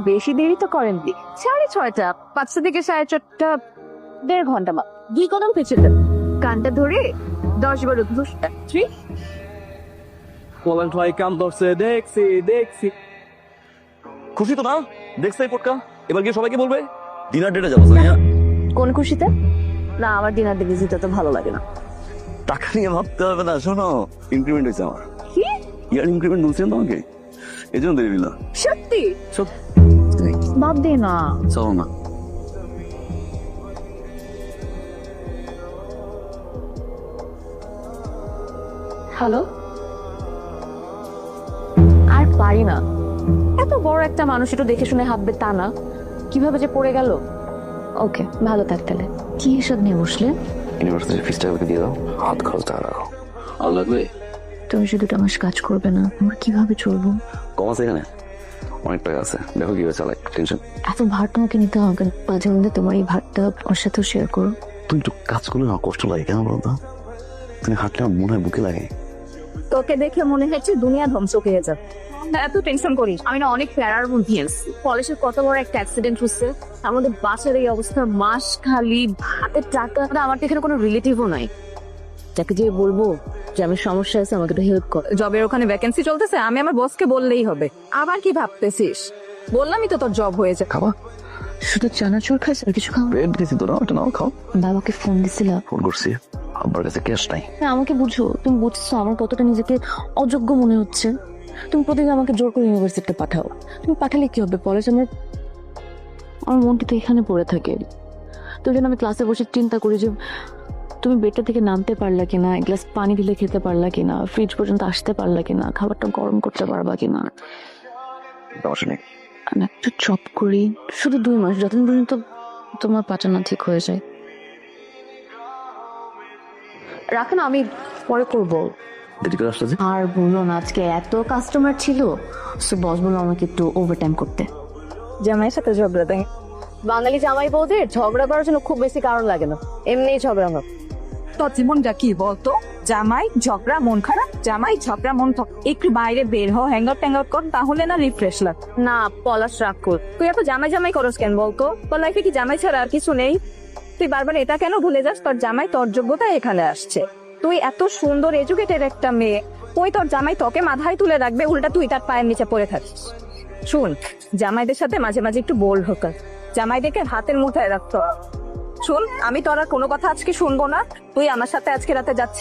বেশি দেরি তো করেননি। 6:30, 5টা থেকে 4:30, 1.5 ঘন্টা বা 2 কদম পেছনে কানটা ধরে 10 বার উদ্ঘোষ। বলেন ভাই কাম ধরছে, দেখছি খুশি তো না? দেখছে এই পটকা, এবার গিয়ে সবাইকে বলবে ডিনার ডেটে যাবো সানিয়া। কোন খুশিতে? না, আমার ডিনার ডেটে যেতে তো ভালো লাগে না। টাকা নিয়ে ভাবতে হবে না, শোনো ইনক্রিমেন্ট হয়েছে আমার। কি? ইয়ার ইনক্রিমেন্ট বলছেন তোমাকে, এই জন্য দেরি দিল। সত্যি? সত্যি বাদ দে না। চলো না। হ্যালো। আর পারি না, এত বড় একটা মানুষ একটু দেখে শুনে হাঁটবে তা না, কিভাবে যে পড়ে গেল। ওকে, ভালো থাক তাহলে। কি এসব নিয়ে বসলে? ইউনিভার্সিটির ফিসটা আমাকে দিয়ে দাও, হাত খরচ টাকা রাখো। আর লাগবে? তুমি শুধু আমার কাজ করবে না, আমরা কিভাবে চলবো? কম আছে এখানে, অনেক টাকা আছে, দেখো কিভাবে চালাই, টেনশন। এত ভার তোমাকে নিতে হবে না, মাঝে মধ্যে তোমার এই ভারটা ওর সাথেও শেয়ার করো। তুমি একটু কাজ করলে না কষ্ট লাগে কেন বলতো? তুমি হাঁটলে আমার মনে হয় বুকে লাগে। তোকে দেখে মনে হচ্ছে দুনিয়া ধ্বংস হয়ে যাবে। এত টেনশন করিস, আমি না অনেক প্যারার মধ্যে আছি। কলেজে কত বড় একটা অ্যাক্সিডেন্ট হচ্ছে, আমাদের বাসার এই অবস্থা, মাস খালি হাতের টাকা। আমার তো এখানে কোনো রিলেটিভও নাই যাকে যে বলবো যে আমি সমস্যা আছে, আমাকে একটু হেল্প কর। জবের ওখানে ভ্যাকেন্সি চলতেছে, আমি আমার বসকে বললেই হবে। আবার কি ভাবতেছিস? বললামই তো তোর জব হয়েছে। খাবা? শুধু চানাচুর খাইছ আর কিছু খাও? ব্রেড দিছি তো, নাও এটা নাও, খাও। বাবাকে ফোন দিছিলা? ফোন করছি, আব্বার কাছে ক্যাশ নাই। আমাকে বুঝো, তুমি বুঝছো আমার কতটা নিজেকে অযোগ্য মনে হচ্ছে। তুমি প্রতিদিন আমাকে জোর করে ইউনিভার্সিটিতে পাঠাও। তুমি পাঠালে কি হবে বলো? আমার আমার মনটি তো এখানে পড়ে থাকে। তো যেন আমি ক্লাসে বসে চিন্তা করি যে তুমি বেডটা থেকে নামতে পারলা কিনা, এক গ্লাস পানি দিলে খেতে পারলা কিনা, ফ্রিজ পর্যন্ত আসতে পারলা কিনা, খাবারটা গরম করতে পারবা কিনা। সমস্যা নেই। আমি একটা জব করি শুধু 2 মাস, যতদিন পর্যন্ত তোমার পাটা না ঠিক হয়ে যায়। রাখো না, আমি পরে করবো। দেরি করে আসলে যে আর বললো না, আজকে এত কাস্টমার ছিল, সো বস বললো আমাকে একটু ওভারটাইম করতে। জামাইয়ের সাথে ঝগড়া দেয়। বাঙালি জামাই বউদের ঝগড়া করার জন্য খুব বেশি কারণ লাগে না, এমনি ঝগড়া হয়। তোর জীবনটা কি বলতো? জামাই ঝগড়া মন খারাপ, জামাই ঝগড়া মন খারাপ। একটু বাইরে বের হ, হ্যাং আউট ট্যাং আউট কর, তাহলে না রিফ্রেশ লাগ। না, পলাশ রাগ কর। তুই এত জামাই জামাই করস কেন বলতো? তোর লাইফে কি জামাই ছাড়া আর কিছু নেই? তুই বারবার এটা কেন ভুলে যাস তোর জামাই তোর যোগ্যতা এখানে আসছে? তুই এত সুন্দর এডুকেটেড একটা মেয়ে, ওই তোর জামাই তোকে মাথায় তুলে রাখবে, উল্টা তুই তার পায়ের নিচে পড়ে থাকিস। শুন, জামাইদের সাথে মাঝে মাঝে একটু বোল্ড হোক, জামাইদেরকে হাতের মুঠায় রাখতো। শুন, আমি তোর আর কোনো কথা আজকে শুনবো না। তুই আমার সাথে আজকে রাতে যাচ্ছিস,